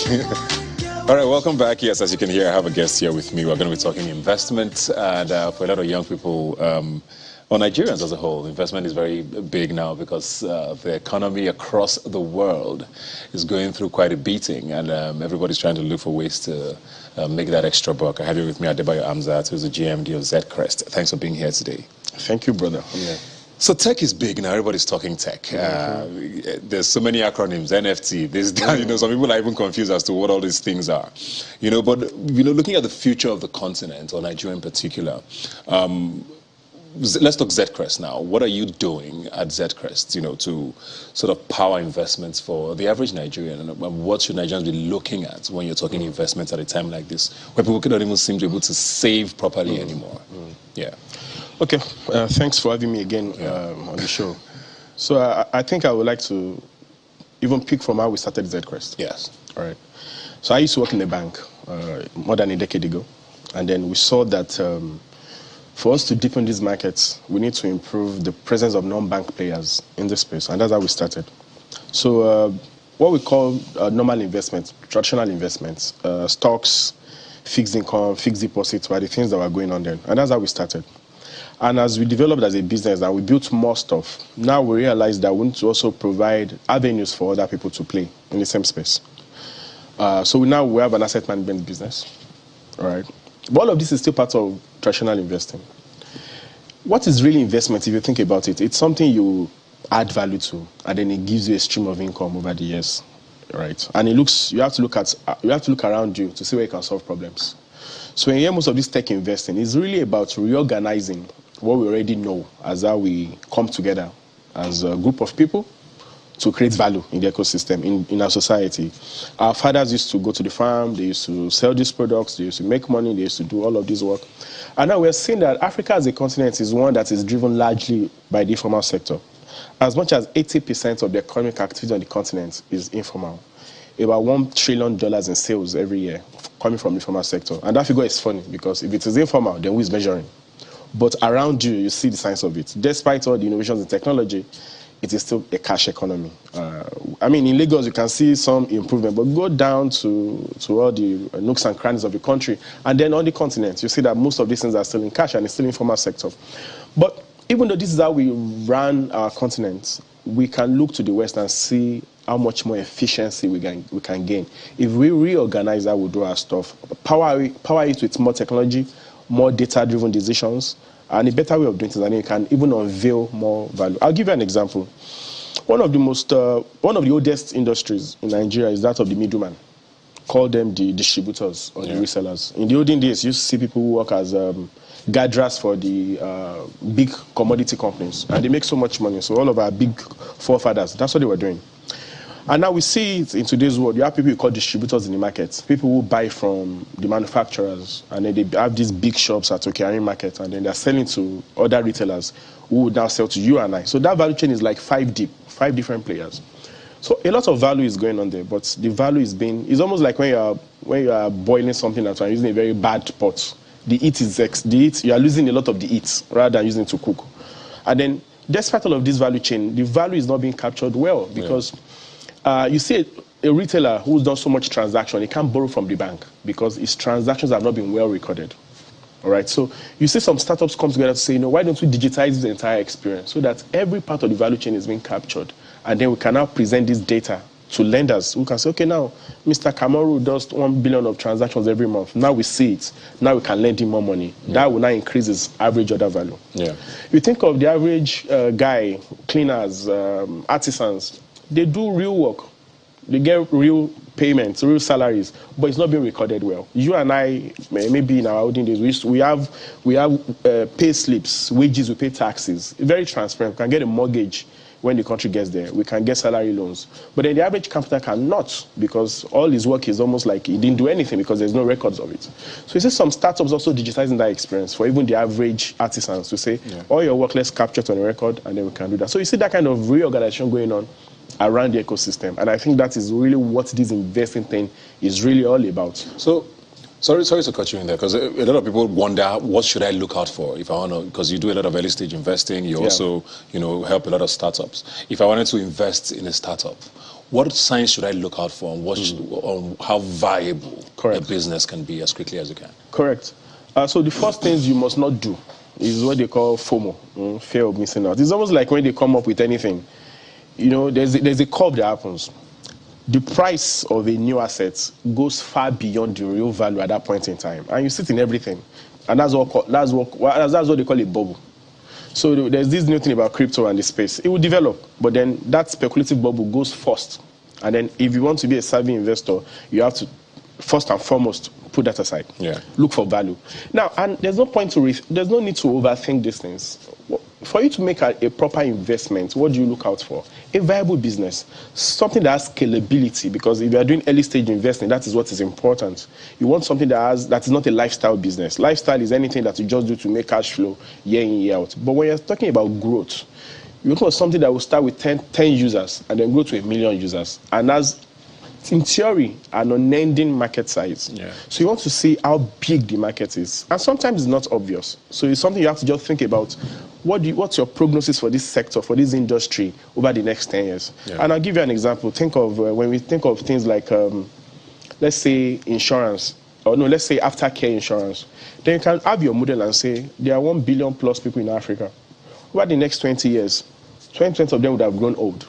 All right, welcome back. Yes, as you can hear, I have a guest here with me. We're going to be talking investment, and for a lot of young people, or Nigerians as a whole, investment is very big now because the economy across the world is going through quite a beating, and everybody's trying to look for ways to make that extra buck. I have here with me Adebayo Amzat, who's the GMD of Zcrest. Thanks for being here today. Thank you, brother. So tech is big now. Everybody's talking tech. There's so many acronyms, NFT, this, that, some people are even confused as to what all these things are. But looking at the future of the continent, or Nigeria in particular, let's talk Zcrest now. What are you doing at Zcrest, to sort of power investments for the average Nigerian? And what should Nigerians be looking at when you're talking investments at a time like this, where people cannot even seem to be able to save properly anymore? Yeah. Okay, thanks for having me again on the show. So I think I would like to even pick from how we started Zcrest. Yes. All right. So I used to work in a bank more than a decade ago. And then we saw that for us to deepen these markets, we need to improve the presence of non-bank players in this space. And that's how we started. So what we call normal investments, traditional investments, stocks, fixed income, fixed deposits were the things that were going on then. And that's how we started. And as we developed as a business and we built more stuff, now we realize that we need to also provide avenues for other people to play in the same space. So now we have an asset management business, all right? But all of this is still part of traditional investing. What is really investment, if you think about it? It's something you add value to, and then it gives you a stream of income over the years, right? And you have to look around you to see where you can solve problems. So in here, most of this tech investing is really about reorganizing what we already know as how we come together as a group of people to create value in the ecosystem, in our society. Our fathers used to go to the farm, they used to sell these products, they used to make money, they used to do all of this work. And now we're seeing that Africa as a continent is one that is driven largely by the informal sector. As much as 80% of the economic activity on the continent is informal. About $1 trillion in sales every year coming from the informal sector. And that figure is funny because if it is informal, then who is measuring? But around you, you see the signs of it. Despite all the innovations in technology, it is still a cash economy. In Lagos, you can see some improvement, but go down to all the nooks and crannies of the country, and then on the continent, you see that most of these things are still in cash and it's still informal sector. But even though this is how we run our continent, we can look to the West and see how much more efficiency we can gain. If we reorganize how we do our stuff, power it with more technology, more data-driven decisions, and a better way of doing things, and you can even unveil more value. I'll give you an example. One of the oldest industries in Nigeria is that of the middleman. Call them the distributors or the resellers. In the olden days, you used to see people who work as gathers for the big commodity companies, and they make so much money. So all of our big forefathers, that's what they were doing. And now we see it in today's world. You have people you call distributors in the market, people who buy from the manufacturers, and then they have these big shops at Okearin market, and then they're selling to other retailers who would now sell to you and I. So that value chain is like 5 different players. So a lot of value is going on there, but the value it's almost like when you are boiling something and using a very bad pot. You are losing a lot of the heat rather than using it to cook. And then despite all of this value chain, the value is not being captured well because you see a retailer who's done so much transaction, he can't borrow from the bank because his transactions have not been well recorded. All right, so you see some startups come together to say, why don't we digitize the entire experience so that every part of the value chain is being captured, and then we can now present this data to lenders who can say, okay, now Mr. Kamaru does 1 billion of transactions every month. Now we see it. Now we can lend him more money. That will now increase his average order value. Yeah. You think of the average guy, cleaners, artisans, they do real work. They get real payments, real salaries, but it's not being recorded well. You and I, maybe in our olden days, we have pay slips, wages, we pay taxes. Very transparent. We can get a mortgage when the country gets there. We can get salary loans. But then the average carpenter cannot, because all his work is almost like he didn't do anything because there's no records of it. So you see some startups also digitizing that experience for even the average artisans to say, all your work, let's capture it on a record, and then we can do that. So you see that kind of reorganization going on around the ecosystem. And I think that is really what this investing thing is really all about. So Sorry to cut you in there, because a lot of people wonder, what should I look out for if I want to, because you do a lot of early stage investing, you also, help a lot of startups. If I wanted to invest in a startup, what signs should I look out for, and on how viable a business can be as quickly as you can? Correct. So the first things you must not do is what they call FOMO, fear of missing out. It's almost like when they come up with anything, there's a curve that happens. The price of a new asset goes far beyond the real value at that point in time, and you sit in everything, and that's what they call a bubble. So there's this new thing about crypto and the space. It will develop, but then that speculative bubble goes first, and then if you want to be a savvy investor, you have to first and foremost put that aside. Look for value. Now, and there's no need to overthink these things. For you to make a proper investment, what do you look out for? A viable business, something that has scalability, because if you are doing early stage investing, that is what is important. You want something that is not a lifestyle business. Lifestyle is anything that you just do to make cash flow year in, year out. But when you're talking about growth, you look for something that will start with 10 users and then grow to 1 million users. And as in theory, an unending market size. So you want to see how big the market is. And sometimes it's not obvious. So it's something you have to just think about. What's your prognosis for this sector, for this industry over the next 10 years? And I'll give you an example. Think of when we think of things like, let's say insurance, or no, let's say aftercare insurance. Then you can have your model and say, there are 1 billion plus people in Africa. Over the next 20 years, 20% of them would have grown old.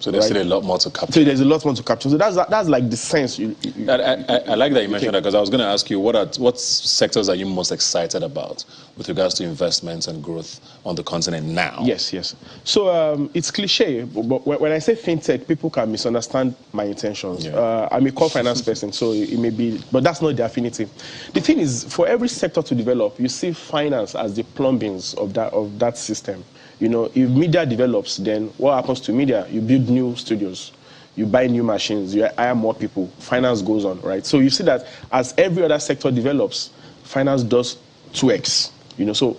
So there's still a lot more to capture. So there's a lot more to capture. So that's like the sense. I like that you mentioned that, because I was going to ask you, what sectors are you most excited about with regards to investments and growth on the continent now? Yes. So it's cliche, but when I say fintech, people can misunderstand my intentions. I'm a core finance person, so it may be, but that's not the affinity. The thing is, for every sector to develop, you see finance as the plumbings of that system. If media develops, then what happens to media? You build new studios, you buy new machines, you hire more people, finance goes on, right? So you see that as every other sector develops, finance does 2x, so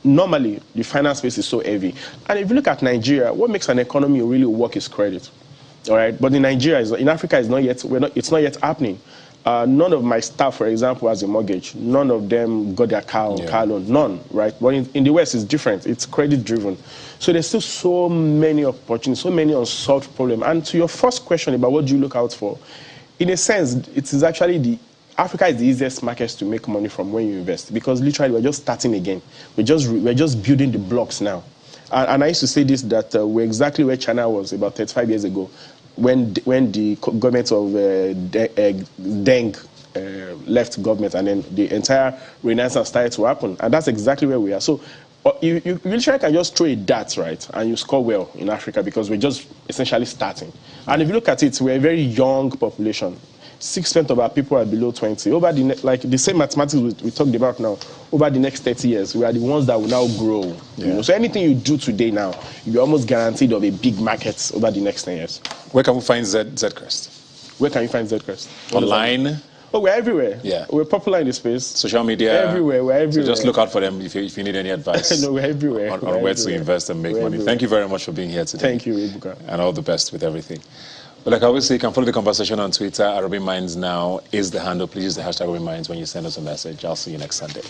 normally the finance space is so heavy. And if you look at Nigeria, what makes an economy really work is credit, all right? But in Africa, it's not yet happening. None of my staff, for example, has a mortgage. None of them got their car loan. None, right? But in the West, it's different. It's credit-driven. So there's still so many opportunities, so many unsolved problems. And to your first question about what do you look out for, in a sense, it is actually Africa is the easiest market to make money from when you invest, because literally we're just starting again. We're just building the blocks now. And I used to say this, that we're exactly where China was about 35 years ago. When the government of Deng left government, and then the entire renaissance started to happen, and that's exactly where we are. So you literally can just throw a dart, right, and you score well in Africa, because we're just essentially starting. And if you look at it, we're a very young population. 6% of our people are below 20. Over the same mathematics we talked about now, over the next 30 years, we are the ones that will now grow. So anything you do today now, you're almost guaranteed of a big market over the next 10 years. Where can we find Zcrest? Where can you find Zcrest? Online? Oh, we're everywhere. We're popular in the space. Social media? Everywhere. We're everywhere. So just look out for them if you need any advice. No, we're everywhere. On where to invest and make money. Everywhere. Thank you very much for being here today. Thank you, Ibuka. And all the best with everything. But like I always say, you can follow the conversation on Twitter. @RobinMinds now is the handle. Please use the hashtag RobinMinds when you send us a message. I'll see you next Sunday.